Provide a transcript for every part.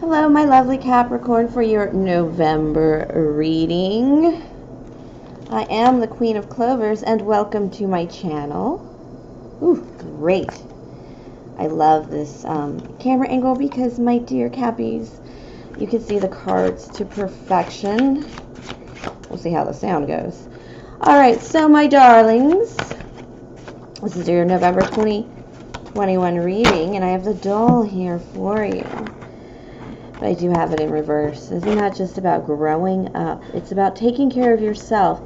Hello, my lovely Capricorn, for your November reading. I am the Queen of Clovers, and welcome to my channel. Ooh, great. I love this camera angle because, my dear Cappies, you can see the cards to perfection. We'll see how the sound goes. Alright, so my darlings, this is your November 2021 reading, and I have the doll here for you. But I do have it in reverse. Isn't that just about growing up? It's about taking care of yourself.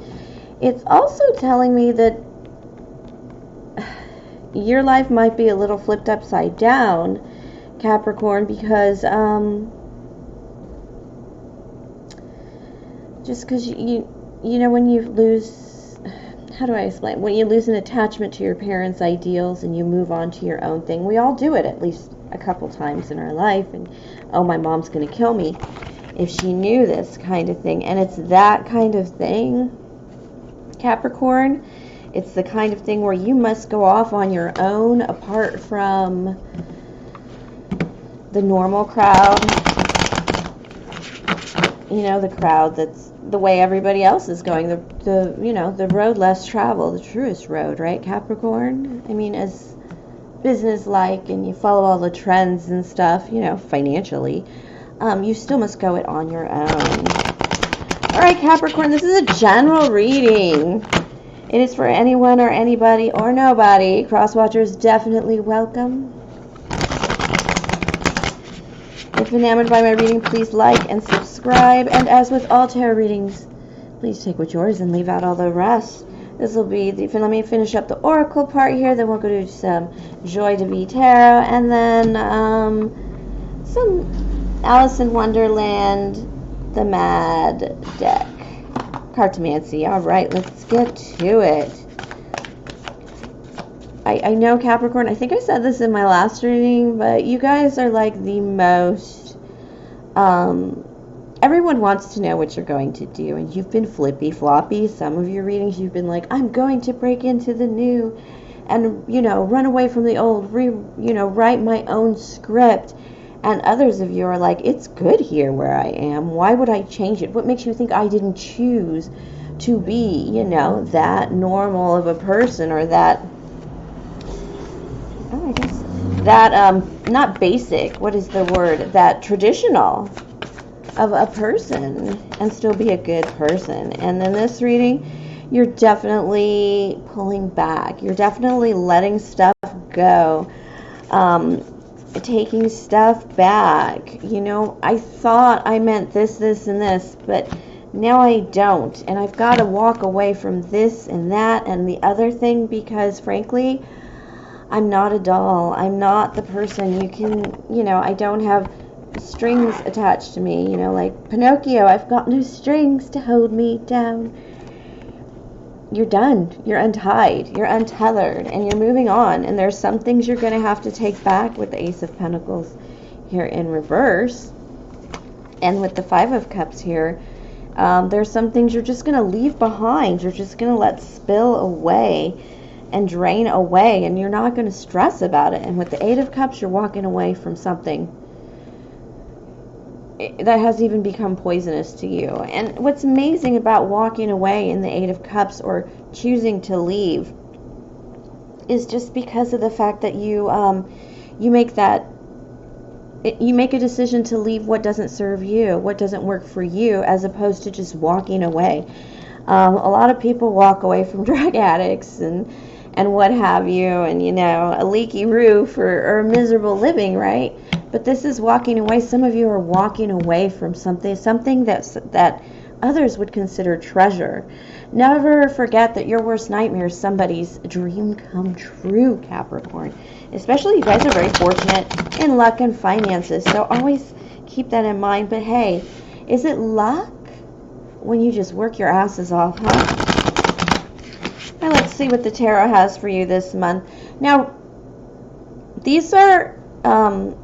It's also telling me that your life might be a little flipped upside down, Capricorn, because just because you know, when you lose, how do I explain? When you lose an attachment to your parents' ideals and you move on to your own thing, we all do it at least a couple times in our life, and oh, my mom's gonna kill me if she knew this kind of thing. And it's that kind of thing, Capricorn. It's the kind of thing where you must go off on your own, apart from the normal crowd, you know, the crowd that's the way everybody else is going, the you know, the road less traveled, the truest road, right, Capricorn? I mean, as business-like, and you follow all the trends and stuff, you know, financially, you still must go it on your own. All right, Capricorn, this is a general reading. It is for anyone or anybody or nobody. Cross-watchers definitely welcome. If enamored by my reading, please like and subscribe. And as with all tarot readings, please take what's yours and leave out all the rest. This will be let me finish up the oracle part here, then we'll go to some Joy de Vie tarot, and then some Alice in Wonderland, the Mad deck. Cartomancy. All right, let's get to it. I know, Capricorn, I think I said this in my last reading, but you guys are like the most, everyone wants to know what you're going to do, and you've been flippy floppy. Some of your readings, you've been like, I'm going to break into the new and, you know, run away from the old, write my own script. And others of you are like, it's good here where I am. Why would I change it? What makes you think I didn't choose to be, you know, that normal of a person, or that, oh, I guess, that, not basic, what is the word, that traditional of a person, and still be a good person? And in this reading, you're definitely pulling back. You're definitely letting stuff go, taking stuff back. You know, I thought I meant this, and this, but now I don't, and I've got to walk away from this and that and the other thing, because frankly, I'm not a doll. I'm not the person you can, you know, I don't have strings attached to me, you know, like Pinocchio. I've got no strings to hold me down. You're done. You're untied. You're untethered, and you're moving on. And there's some things you're going to have to take back with the Ace of Pentacles here in reverse, and with the Five of Cups here. There's some things you're just going to leave behind. You're just going to let spill away and drain away, and you're not going to stress about it. And with the Eight of Cups, you're walking away from something that has even become poisonous to you. And what's amazing about walking away in the Eight of Cups, or choosing to leave, is just because of the fact that you make a decision to leave what doesn't serve you, what doesn't work for you, as opposed to just walking away. A lot of people walk away from drug addicts and what have you, and, you know, a leaky roof, or miserable living, right? But this is walking away. Some of you are walking away from something that others would consider treasure. Never forget that your worst nightmare is somebody's dream come true, Capricorn. Especially, you guys are very fortunate in luck and finances, so always keep that in mind. But hey, is it luck when you just work your asses off, huh? Now let's see what the tarot has for you this month. Now, these are,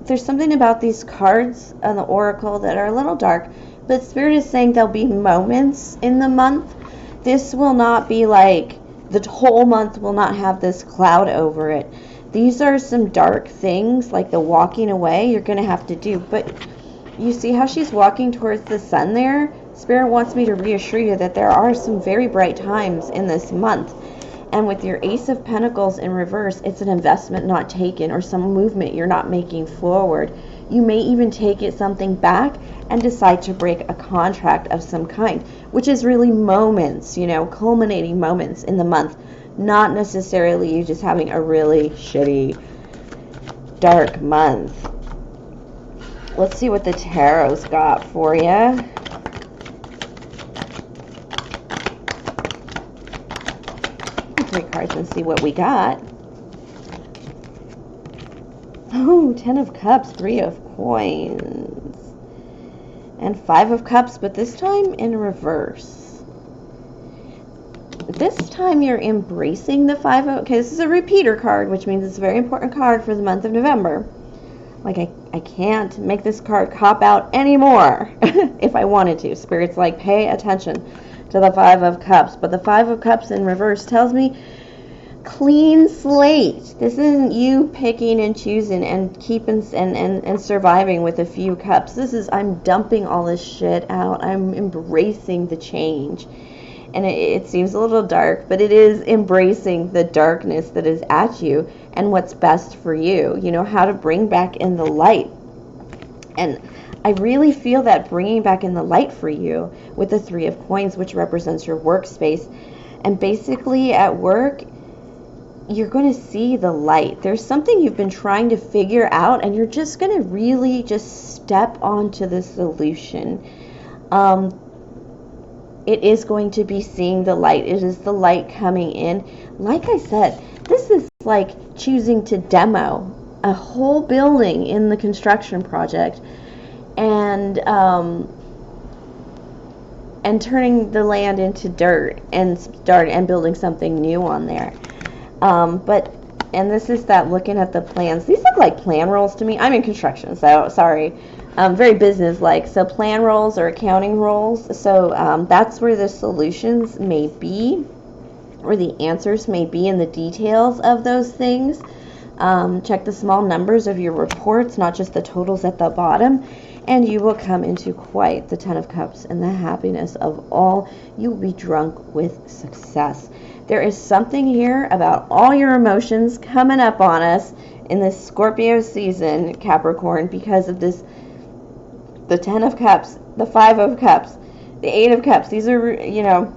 there's something about these cards on the oracle that are a little dark, but Spirit is saying there'll be moments in the month. This will not be like, the whole month will not have this cloud over it. These are some dark things, like the walking away, you're going to have to do. But you see how she's walking towards the sun there? Spirit wants me to reassure you that there are some very bright times in this month. And with your Ace of Pentacles in reverse, it's an investment not taken or some movement you're not making forward. You may even take something back and decide to break a contract of some kind, which is really moments, you know, culminating moments in the month. Not necessarily you just having a really shitty, dark month. Let's see what the tarot's got for you. Three cards and see what we got. Oh, 10 of Cups, 3 of Coins, and 5 of Cups, but this time in reverse. This time you're embracing the 5 of... Okay, this is a repeater card, which means it's a very important card for the month of November. Like, I can't make this card cop out anymore if I wanted to. Spirit's like, pay attention to the 5 of Cups. But the 5 of Cups in reverse tells me clean slate. This isn't you picking and choosing and keeping and surviving with a few cups. This is, I'm dumping all this shit out. I'm embracing the change. And it seems a little dark, but it is embracing the darkness that is at you and what's best for you. You know, how to bring back in the light. And I really feel that bringing back in the light for you with the 3 of Coins, which represents your workspace. And basically at work, you're going to see the light. There's something you've been trying to figure out, and you're just going to really just step onto the solution. It is going to be seeing the light. It is the light coming in. Like I said, this is like choosing to demo a whole building in the construction project and turning the land into dirt and building something new on there. And this is that looking at the plans. These look like plan rolls to me. I'm in construction, so sorry. Very business-like. So plan rolls or accounting rolls. So that's where the solutions may be, or the answers may be in the details of those things. Check the small numbers of your reports, not just the totals at the bottom, and you will come into quite the 10 of Cups and the happiness of all. You will be drunk with success. There is something here about all your emotions coming up on us in this Scorpio season, Capricorn, because of this, the 10 of Cups, the 5 of Cups, the 8 of Cups. These are, you know,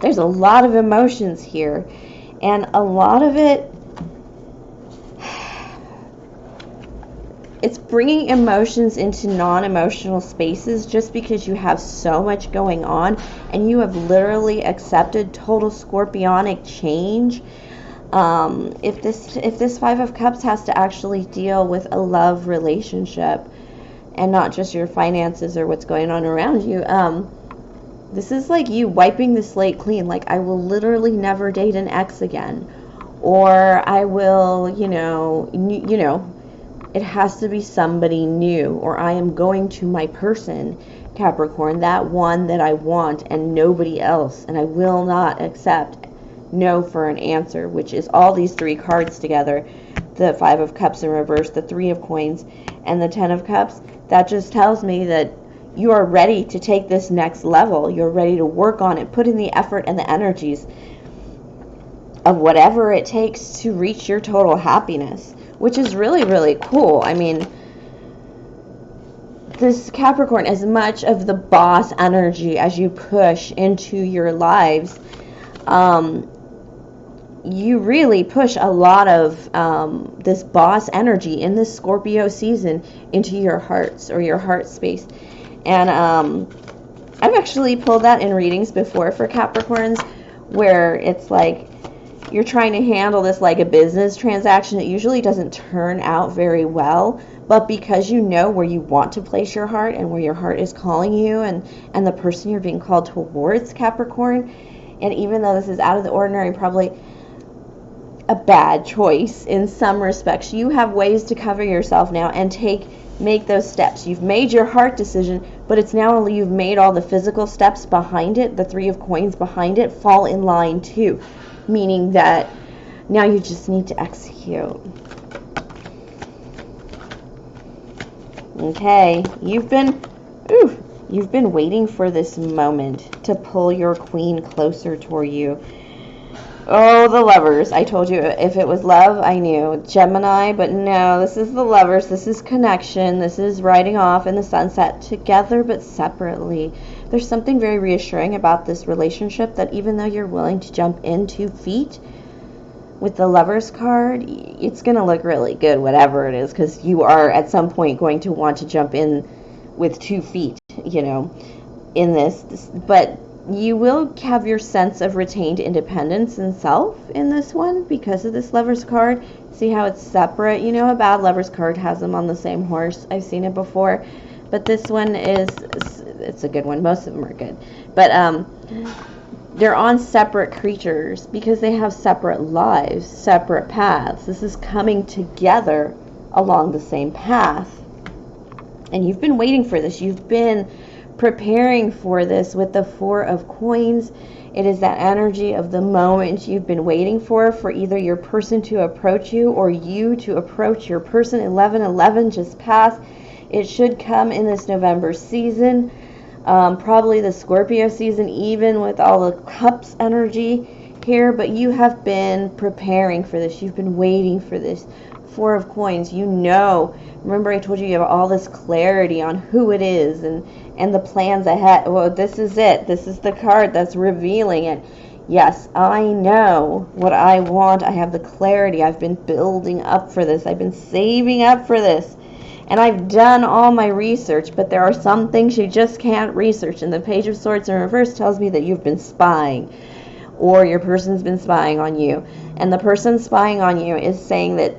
there's a lot of emotions here, and a lot of it, it's bringing emotions into non-emotional spaces just because you have so much going on and you have literally accepted total scorpionic change. If this 5 of Cups has to actually deal with a love relationship and not just your finances or what's going on around you, this is like you wiping the slate clean. Like, I will literally never date an ex again, or I will, you know, it has to be somebody new, or I am going to my person, Capricorn, that one that I want and nobody else, and I will not accept no for an answer, which is all these 3 cards together, the 5 of Cups in reverse, the 3 of Coins, and the 10 of Cups. That just tells me that you are ready to take this next level. You're ready to work on it, put in the effort and the energies of whatever it takes to reach your total happiness, which is really, really cool. I mean, this Capricorn, as much of the boss energy as you push into your lives, you really push a lot of this boss energy in this Scorpio season into your hearts or your heart space. And I've actually pulled that in readings before for Capricorns, where it's like you're trying to handle this like a business transaction. It usually doesn't turn out very well, but because you know where you want to place your heart and where your heart is calling you and the person you're being called towards, Capricorn, and even though this is out of the ordinary, probably a bad choice in some respects, you have ways to cover yourself now and make those steps. You've made your heart decision, but it's now only you've made all the physical steps behind it, the 3 of Coins behind it, fall in line too. Meaning that now you just need to execute. Okay, you've been waiting for this moment to pull your queen closer toward you. Oh, the Lovers. I told you if it was love, I knew. Gemini, but no, this is the Lovers. This is connection. This is riding off in the sunset together but separately. There's something very reassuring about this relationship that even though you're willing to jump in 2 feet with the Lovers card, it's going to look really good, whatever it is, because you are at some point going to want to jump in with 2 feet, in this. But you will have your sense of retained independence and self in this one because of this Lovers card. See how it's separate? A bad Lovers card has them on the same horse. I've seen it before. But this one it's a good one. Most of them are good. But they're on separate creatures because they have separate lives, separate paths. This is coming together along the same path. And you've been waiting for this. You've been preparing for this with the 4 of Coins. It is that energy of the moment you've been waiting for either your person to approach you or you to approach your person. 11/11 just passed. It should come in this November season, probably the Scorpio season, even with all the cups energy here. But you have been preparing for this. You've been waiting for this. 4 of Coins. Remember I told you have all this clarity on who it is and the plans ahead. Well, this is it. This is the card that's revealing it. Yes, I know what I want. I have the clarity. I've been building up for this. I've been saving up for this. And I've done all my research, but there are some things you just can't research. And the Page of Swords in reverse tells me that you've been spying, or your person's been spying on you. And the person spying on you is saying that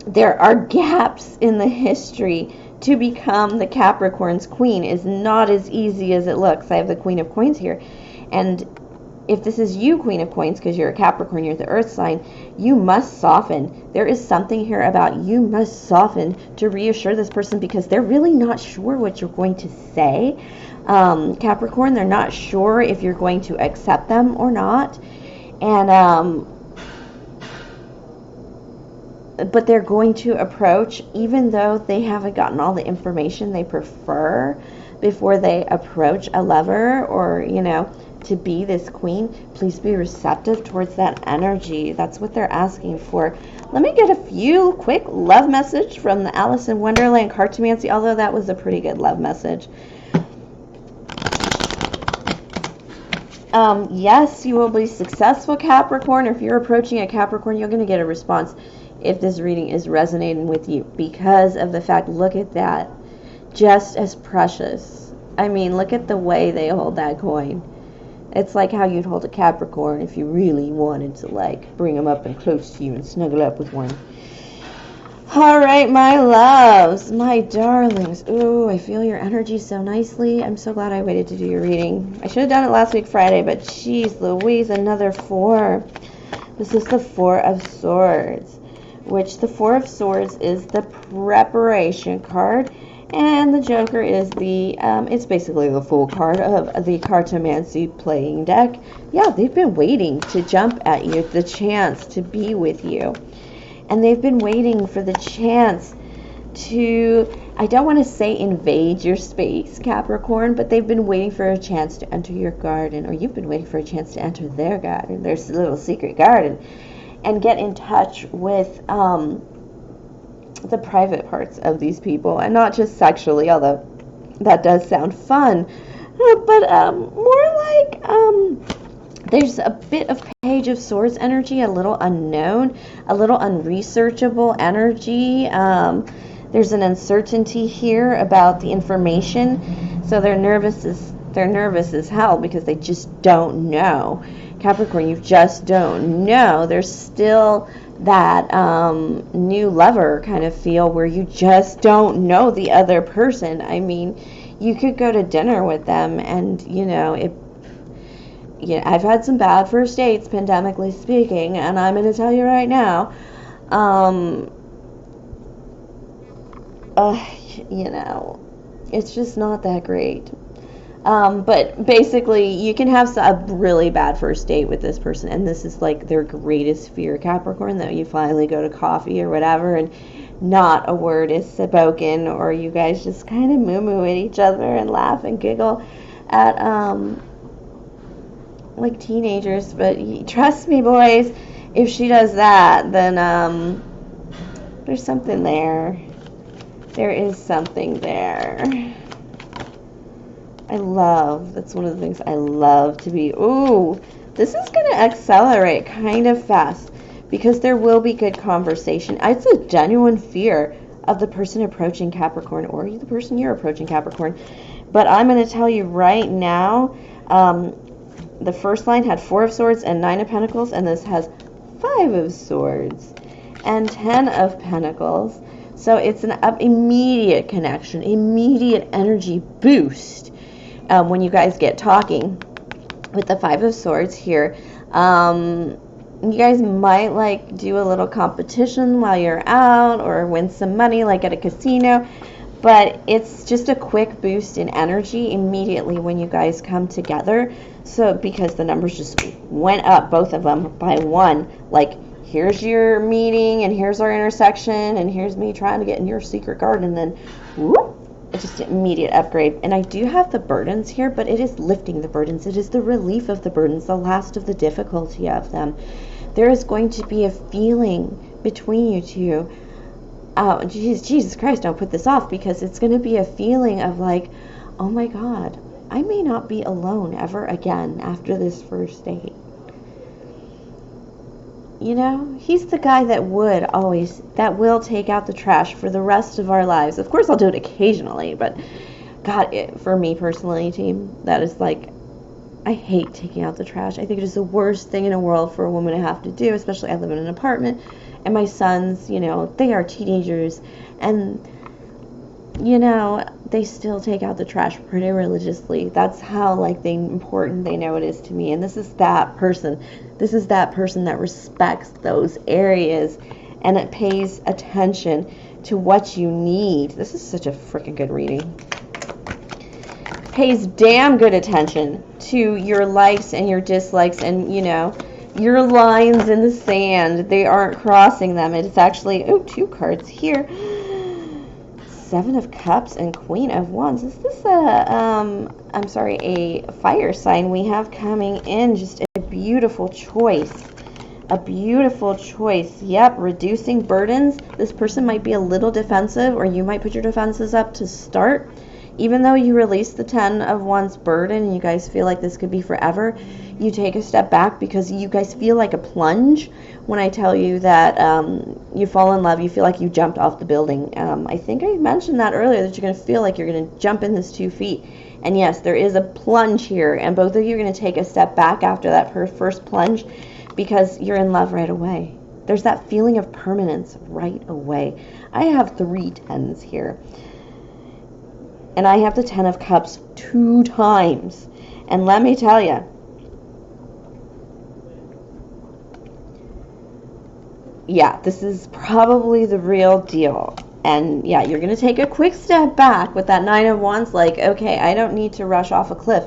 there are gaps in the history. To become the Capricorn's queen is not as easy as it looks. I have the Queen of Coins here. And if this is you, Queen of Coins, because you're a Capricorn, you're the earth sign, you must soften. There is something here about you must soften to reassure this person because they're really not sure what you're going to say. Capricorn, they're not sure if you're going to accept them or not. And but they're going to approach, even though they haven't gotten all the information they prefer before they approach a lover or, to be this queen. Please be receptive towards that energy. That's what they're asking for. Let me get a few quick love message from the Alice in Wonderland Cartomancy, although that was a pretty good love message. Yes, you will be successful, Capricorn. If you're approaching a Capricorn, you're going to get a response if this reading is resonating with you because of the fact, look at that, just as precious. I mean, look at the way they hold that coin. It's like how you'd hold a Capricorn if you really wanted to, bring them up and close to you and snuggle up with one. All right, my loves, my darlings. Ooh, I feel your energy so nicely. I'm so glad I waited to do your reading. I should have done it last week Friday, but geez Louise, another 4. This is the 4 of Swords, which the 4 of Swords is the preparation card, and the Joker is it's basically the full card of the Cartomancy playing deck. Yeah, they've been waiting to jump at you, the chance to be with you. And they've been waiting for the chance to, I don't want to say invade your space, Capricorn, but they've been waiting for a chance to enter your garden, or you've been waiting for a chance to enter their garden, their little secret garden, and get in touch with the private parts of these people, and not just sexually, although that does sound fun, but more like there's a bit of Page of Swords energy, a little unknown, a little unresearchable energy. There's an uncertainty here about the information, so they're nervous as hell because they just don't know. Capricorn, you just don't know. There's still that new lover kind of feel where you just don't know the other person. I mean, you could go to dinner with them and, I've had some bad first dates, pandemically speaking, and I'm going to tell you right now, it's just not that great. But basically, you can have a really bad first date with this person, and this is like their greatest fear, Capricorn, that you finally go to coffee or whatever, and not a word is spoken, or you guys just kind of moo-moo at each other and laugh and giggle at like teenagers. But trust me, boys, if she does that, then there's something there. There is something there. That's one of the things I love to be. Ooh, this is going to accelerate kind of fast because there will be good conversation. It's a genuine fear of the person approaching Capricorn, or the person you're approaching Capricorn. But I'm going to tell you right now, the first line had 4 of Swords and 9 of Pentacles, and this has 5 of Swords and 10 of Pentacles. So it's an immediate connection, immediate energy boost when you guys get talking. With the 5 of Swords here, you guys might like do a little competition while you're out, or win some money like at a casino, but it's just a quick boost in energy immediately when you guys come together. So because the numbers just went up, both of them, by 1, like here's your meeting and here's our intersection and here's me trying to get in your secret garden, and then whoop, it's just an immediate upgrade. And I do have the burdens here, but it is lifting the burdens. It is the relief of the burdens, the last of the difficulty of them. There is going to be a feeling between you two. Jesus Christ, don't put this off, because it's going to be a feeling of like, oh my God, I may not be alone ever again after this first date. You know, he's the guy that will take out the trash for the rest of our lives. Of course, I'll do it occasionally, but God, for me personally, team, that is like, I hate taking out the trash. I think it is the worst thing in the world for a woman to have to do, especially I live in an apartment, and my sons, you know, they are teenagers, and, you know, they still take out the trash pretty religiously. That's how, like, important they know it is to me. And this is that person. This is that person that respects those areas, and it pays attention to what you need. This is such a freaking good reading. Pays damn good attention to your likes and your dislikes, and, you know, your lines in the sand. They aren't crossing them. It's actually, 2 cards here. 7 of Cups and Queen of Wands. Is this a fire sign we have coming in? Just a beautiful choice. A beautiful choice. Yep, reducing burdens. This person might be a little defensive, or you might put your defenses up to start. Even though you release the 10 of Wands burden and you guys feel like this could be forever, you take a step back because you guys feel like a plunge when I tell you that you fall in love, you feel like you jumped off the building. I think I mentioned that earlier, that you're going to feel like you're going to jump in this 2 feet. And yes, there is a plunge here, and both of you are going to take a step back after that first plunge because you're in love right away. There's that feeling of permanence right away. I have 3 10s here. And I have the 10 of Cups 2 times. And let me tell you, yeah, this is probably the real deal. And yeah, you're going to take a quick step back with that 9 of Wands, like, okay, I don't need to rush off a cliff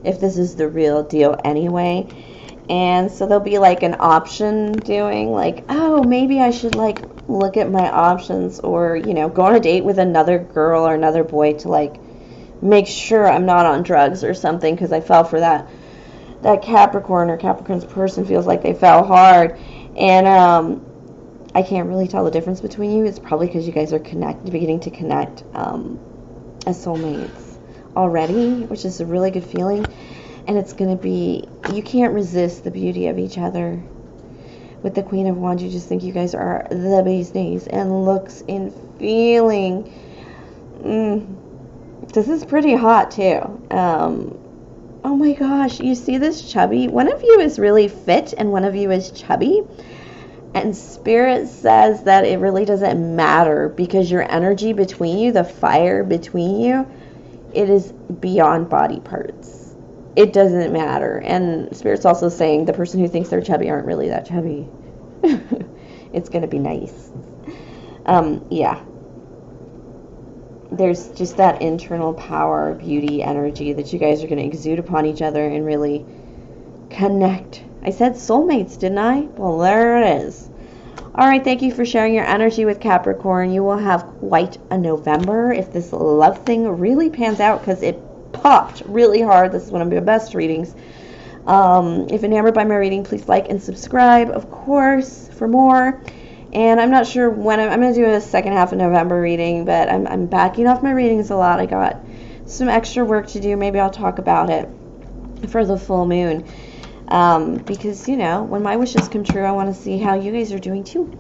if this is the real deal anyway. And so there'll be like an option doing, like, oh, maybe I should like look at my options, or, you know, go on a date with another girl or another boy to like make sure I'm not on drugs or something, because I fell for that Capricorn, or Capricorn's person feels like they fell hard. And I can't really tell the difference between you. It's probably because you guys are beginning to connect as soulmates already, which is a really good feeling. And it's going to be, you can't resist the beauty of each other. With the Queen of Wands, you just think you guys are the bee's knees, and looks and feeling. This is pretty hot too. Oh my gosh, you see this chubby? One of you is really fit and one of you is chubby. And Spirit says that it really doesn't matter, because your energy between you, the fire between you, it is beyond body parts. It doesn't matter. And Spirit's also saying the person who thinks they're chubby aren't really that chubby. It's going to be nice. Yeah. There's just that internal power, beauty, energy that you guys are going to exude upon each other and really connect. I said soulmates, didn't I? Well, there it is. All right, thank you for sharing your energy with Capricorn. You will have quite a November if this love thing really pans out, because it popped really hard. This is one of my best readings. If enamored by my reading, please like and subscribe, of course, for more. And I'm not sure when I'm going to do a second half of November reading, but I'm backing off my readings a lot. I got some extra work to do. Maybe I'll talk about it for the full moon. Because, you know, when my wishes come true, I want to see how you guys are doing too.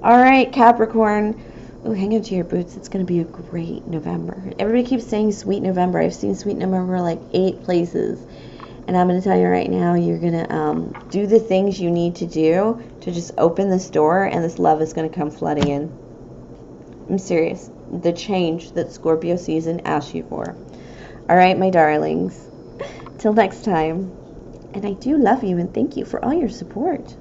All right, Capricorn. Oh, hang on to your boots. It's going to be a great November. Everybody keeps saying sweet November. I've seen sweet November like 8 places. And I'm going to tell you right now, you're going to do the things you need to do to just open this door, and this love is going to come flooding in. I'm serious. The change that Scorpio season asks you for. All right, my darlings. Till next time. And I do love you, and thank you for all your support.